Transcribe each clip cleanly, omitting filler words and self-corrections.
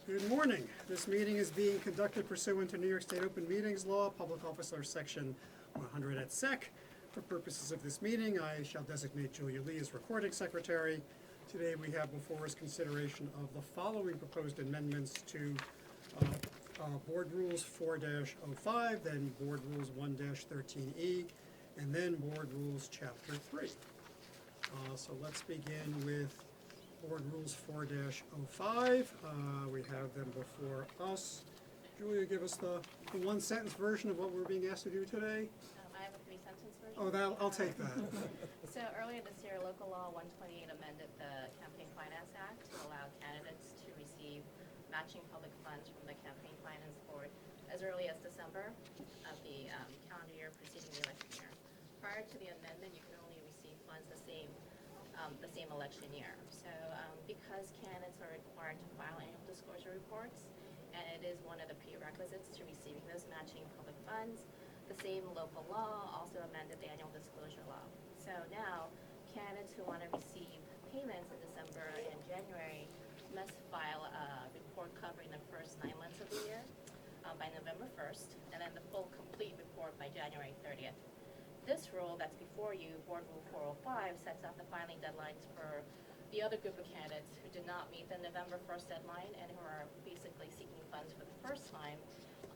Good morning. This meeting is being conducted pursuant to New York State Open Meetings Law, Public Officer Section 100 et sec. For purposes of this meeting, I shall designate Julia Lee as recording secretary. Today we have before us consideration of the following proposed amendments to Board Rules 4-05, then Board Rules 1-13E, and then Board Rules Chapter 3. So let's begin with Board Rules 4-05. We have them before us. Julia, give us the one-sentence version of what we're being asked to do today. I have a three-sentence version. Oh, I'll take that. So earlier this year, Local Law 128 amended the Campaign Finance Act to allow candidates to receive matching public funds from the Campaign Finance Board as early as December of the calendar year preceding the election year. Prior to the amendment, you could only receive funds the same election year. So because candidates are required to file annual disclosure reports, and it is one of the prerequisites to receiving those matching public funds, the same local law also amended the annual disclosure law. So now, candidates who want to receive payments in December and January must file a report covering the first 9 months of the year by November 1st, and then the full complete report by January 30th. This rule that's before you, Board Rule 405, sets out the filing deadlines for the other group of candidates who did not meet the November 1st deadline and who are basically seeking funds for the first time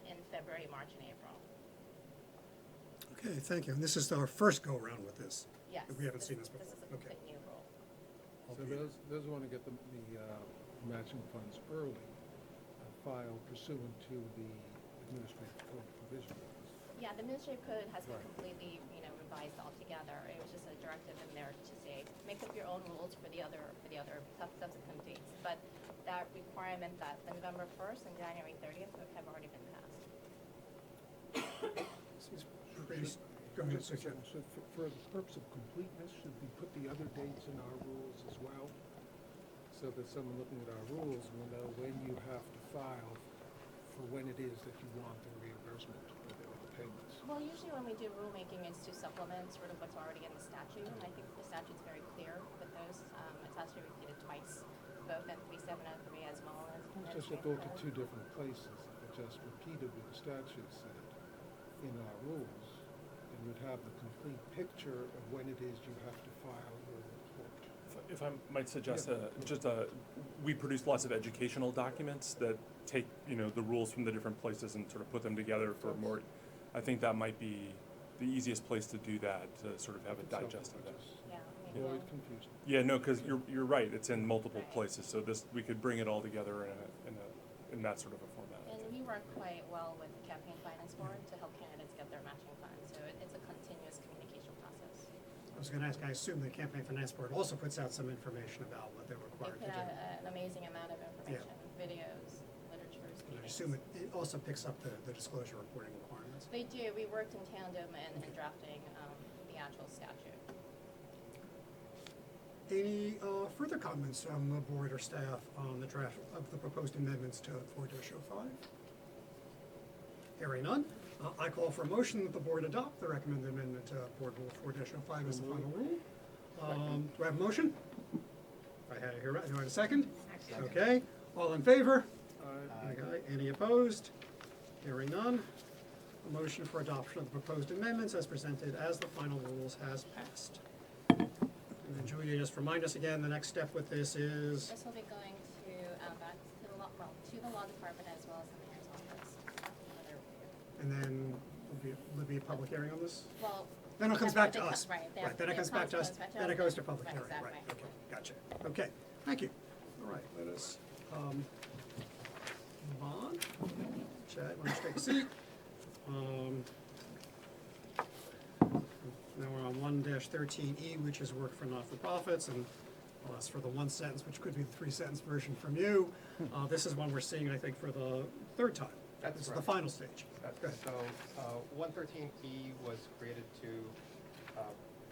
in February, March, and April. Okay, thank you. And this is our first go-around with this. Yes. We haven't seen this before. This is a complete new rule. So those who want to get the matching funds early file pursuant to the administrative code provision. Yeah, the administrative code has been completely, revised altogether. It was just a directive in there to say, make up your own rules for the other subsequent dates. But that requirement that the November 1st and January 30th have already been passed. Go ahead, So sir. for the purpose of completeness, should we put the other dates in our rules as well? So that someone looking at our rules will know when you have to file for when it is that you want the reimbursement or the payments. Well, usually when we do rulemaking, it's to supplement sort of what's already in the statute, and I think the statute's very clear with those. It's actually repeated twice, both at 3703 as well as in It's just a thought to two different places. If it just repeated what the statute said in our rules, then you'd have the complete picture of when it is you have to file your report. If I might suggest, Yeah. We produce lots of educational documents that take, the rules from the different places and sort of put them together for more. I think that might be the easiest place to do that, to sort of have it digested. Yeah. Avoid confusion. Yeah, no, because you're right. It's in multiple Right. places, so we could bring it all together in that sort of a format. And we work quite well with the Campaign Finance Board to help candidates get their matching funds. So it's a continuous communication process. I was going to ask, I assume the Campaign Finance Board also puts out some information about what they're They required put to out do. an amazing amount of information, videos, literature, And I speakings. assume it also picks up the disclosure reporting requirements. They do. We worked in tandem in drafting the actual statute. Any further comments from the board or staff on the draft of the proposed amendments to 4-05? Hearing none, I call for a motion that the board adopt the recommended amendment to Board Rule 4-05 as the final rule. Do I have a motion? I had it here, right. Do I have a second? Okay, all in favor? Aye. Any opposed? Hearing none, a motion for adoption of the proposed amendments as presented as the final rules has passed. And then Julia, just remind us again, the next step with this is? This will be going to back to the law department as well as the mayor's office. for their review. And then will be a public hearing on this? Well. Then it comes back to us. Right. Then it comes back to us, then it goes to public hearing, Exactly. right, okay, gotcha. Okay, thank you. All right, let us move on. Chad, why don't you take a seat? Now we're on 1-13E, which is work for not-for-profits, and I'll ask for the one sentence, which could be the three-sentence version from you. This is one we're seeing, I think, for the third time. That's This is right. the final stage. Go ahead. So, 113E was created to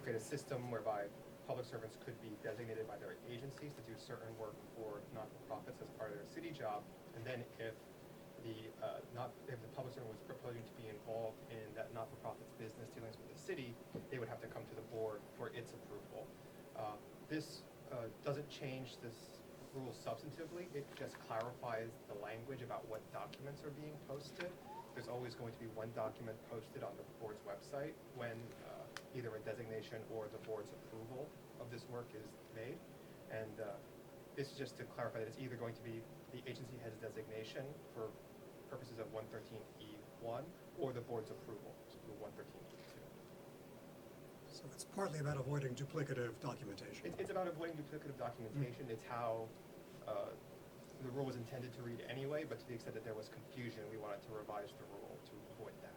create a system whereby public servants could be designated by their agencies to do certain work for not-for-profits as part of their city job. And then if the public servant was proposing to be involved in that not-for-profit's business dealings with the city, they would have to come to the board for its approval. This doesn't change this rules substantively, it just clarifies the language about what documents are being posted. There's always going to be one document posted on the board's website when either a designation or the board's approval of this work is made. And this is just to clarify that it's either going to be the agency head's designation for purposes of 113E1 or the board's approval, through 113E2. So it's partly about avoiding duplicative documentation. It's about avoiding duplicative documentation. It's how the rule was intended to read anyway, but to the extent that there was confusion, we wanted to revise the rule to avoid that.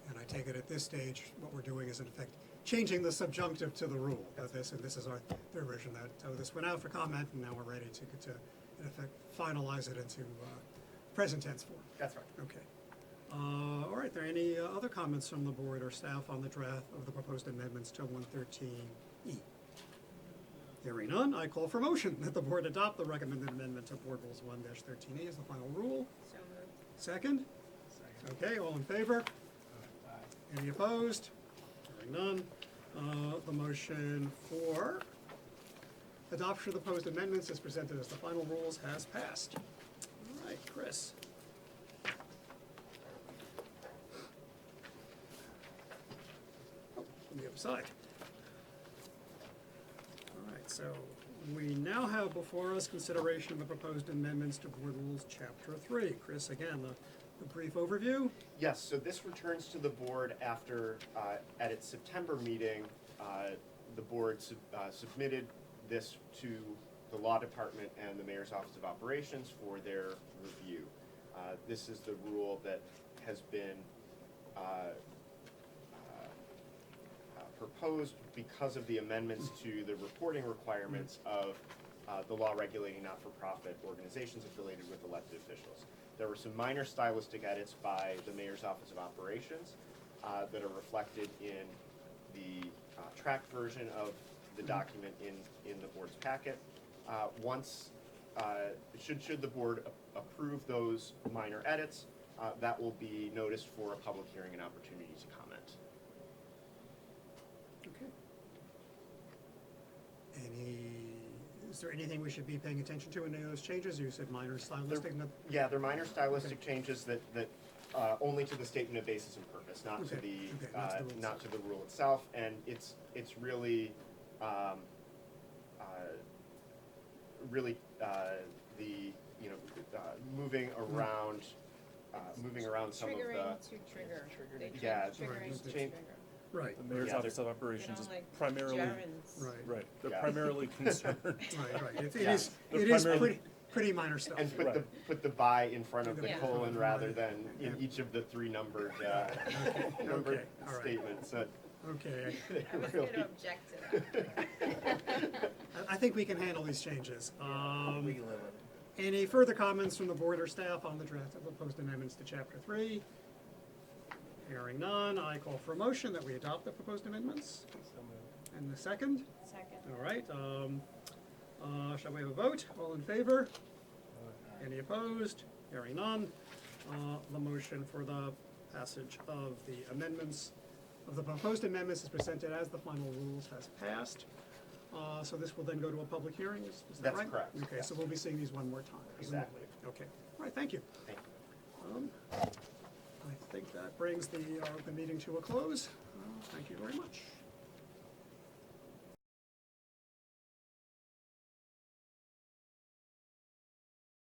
And I take it at this stage, what we're doing is in effect changing the subjunctive to the rule. This is our third version that, so this went out for comment and now we're ready to in effect finalize it into present tense form. That's right. Okay. All right, are there any other comments from the board or staff on the draft of the proposed amendments to 113E? Hearing none, I call for motion that the board adopt the recommended amendment to Board Rules 1-13E as the final rule. So moved. Second? Okay, all in favor? Any opposed? Hearing none. The motion for adoption of the proposed amendments as presented as the final rules has passed. All right, Chris. Oh, on the other side. All right, so we now have before us consideration of the proposed amendments to Board Rules Chapter 3. Chris, again, the brief overview. Yes, so this returns to the board after, at its September meeting, the board submitted this to the law department and the mayor's office of operations for their review. This is the rule that has been proposed because of the amendments to the reporting requirements of the law regulating not-for-profit organizations affiliated with elected officials. There were some minor stylistic edits by the mayor's office of operations that are reflected in the tracked version of the document in the board's packet. Should the board approve those minor edits, that will be noticed for a public hearing and opportunity to comment. Okay. Is there anything we should be paying attention to in any of those changes? You said minor stylistic. Yeah, they're minor stylistic changes that only to the statement of basis and purpose, not to Okay, the not to the rule not to the rule itself. And it's really really the moving around some of the Triggering to trigger. They change Yeah, triggering to change- trigger. Right, The mayor's Yeah, office of operations is They don't like primarily, gerunds. right, right, they're Yeah. primarily concerned. right. It Yeah. is, They're it is primarily- pretty minor stuff. and put Right. the by in front of the Yeah. colon rather than in Yeah. each of the three numbered Okay, all right. statements. Okay, I was going to object to that. I think we can handle these changes. Any further comments from the board or staff on the draft of the proposed amendments to Chapter 3? Hearing none, I call for a motion that we adopt the proposed amendments. And the second? Second. All right, shall we have a vote? All in favor? Any opposed? Hearing none. The motion for the passage of the amendments, of the proposed amendments as presented as the final rules has passed. So this will then go to a public hearing, is that That's right? correct, Okay, yes. so we'll be seeing these one more time. presumably. Exactly. Okay, all right, thank you. Thank you. I think that brings the meeting to a close. Thank you very much.